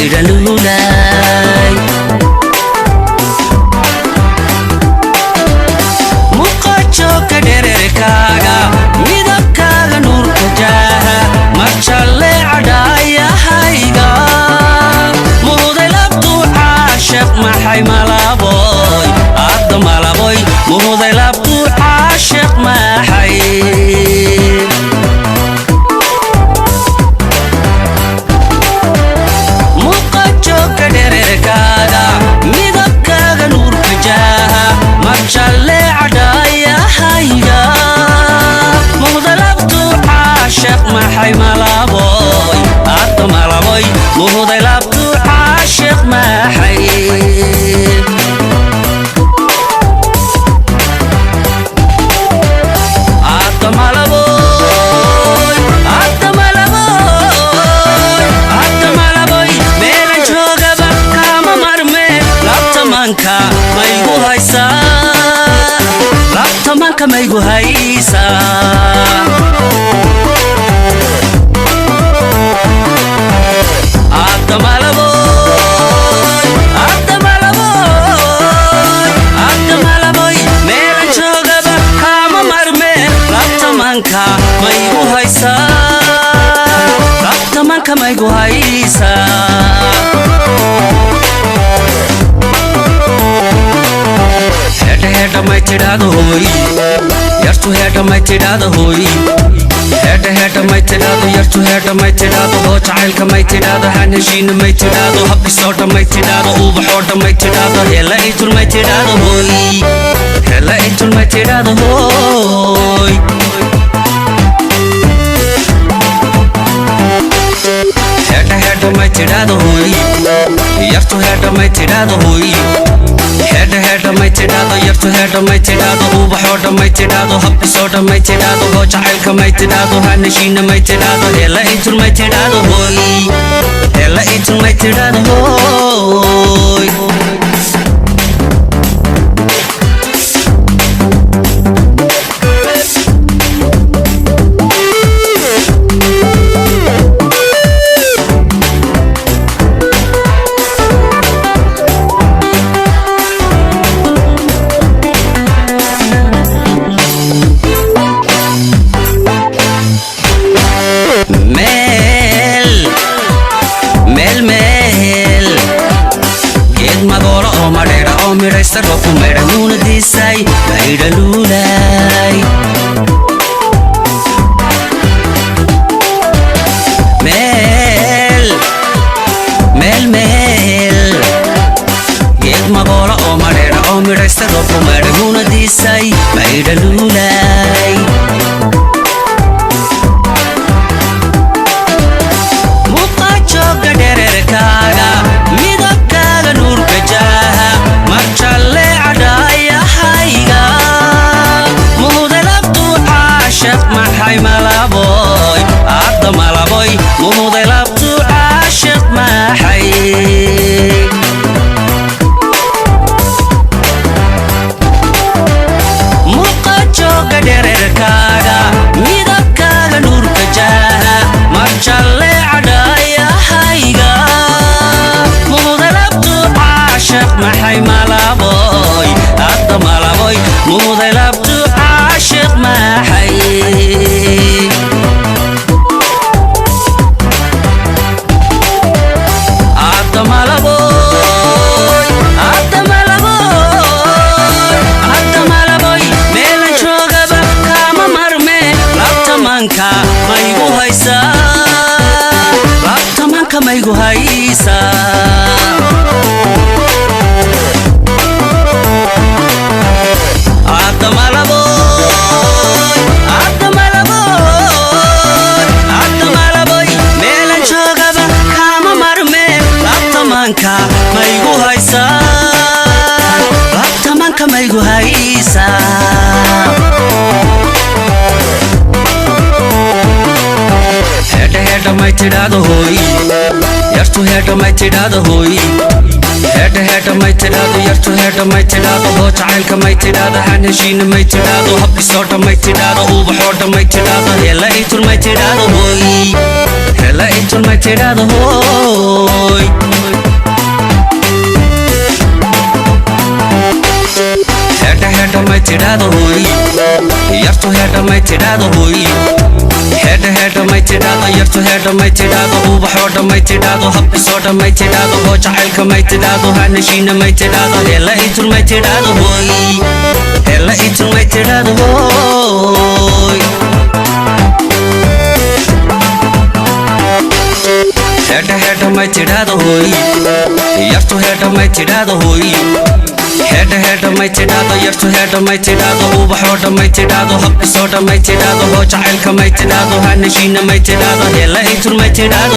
maydhalulay muqajoka dhererkaaga midabkaaga nuurka jaaha marjalle cadhaayahayga muhuday labtuu caashaq maxay malaboy adda malaboy muhuday labtuu caashaq maxay muqajoka dhererkaaga midabkaaga nuurka jaaha marjalle cadhaayahayga muhuday labtuu caashaq maxay malaboy adda malaboy muhuday labtuu caashaq maxay maygu haysaa labtamanka maygu haysaa adamalaboy meelan joogaba kama marme labtamanka maygu haysaa labtamanka maygu haysaa head my tidado hoy yartu head my tidado hoy head my tidado yartu head my tidado ho jacaylka my tidado hanashiina my tidado habisooda my tidado ubaxooda my tidado hela itul my tidado hoy hela itul my tidado hoy head my tidado hoy yartu head my tidado hoy head my tidado yartu head my tidado ubaxooda my tidado habisooda my tidado ho jacaylka my tidado hanashiina my tidado hela itul my tidado hoy hela itul my tidado hoy miraystaroku maydhanuuna diisay maydhalulay meel geed magoola oo madheera oo miraystaroku maydhanuuna diisay maydhalulay muqajoga dhererkaaga midabkaaga nuurka jaaha marjalle cadhaayahayga muhuday labtuu caashaq maxay malaboy adda malaboy muhuday labtuu caashaq maxay muqajoga dhererkaaga midabkaaga nuurka jaaha marjalle cadhaayahayga muhuday labtuu caashaq maxay malaboy adda malaboy muhuday labtuu caashaq maxay adda malaboy meelan joogaba kama marme labtamanka maygu haysaa labtamanka maygu haysaa meelan joogaba kama marme labtamanka maygu haysaa labtamanka maygu haysaa head my tidado hoy yartu head my tidado hoy head my tidado yartu head my tidado ho jacaylka my tidado hanashiina my tidado habisooda my tidado ubaxooda my tidado hela itul my tidado hoy hela intun may tidhaahdo hooy hedha may tidhaahdo hooy yartu hedha may tidhaahdo hooy hedha may tidhaahdo yartu hedha may tidhaahdo ubaxoo dhan may tidhaahdo habkasoo dhan may tidhaahdo hoo jacaylka may tidhaahdo hanashiina may tidhaahdo hela intun may tidhaahdo hooy hela intun may tidhaahdo hooy hedha may tidhaahdo hooy yartu hedha may tidhaahdo hooy hedha may tidhaahdo yartu hedha may tidhaahdo ubaxoo dhan may tidhaahdo habkasoo dhan may tidhaahdo hoo jacaylka may tidhaahdo hanashiina may tidhaahdo hela intun may tidhaahdo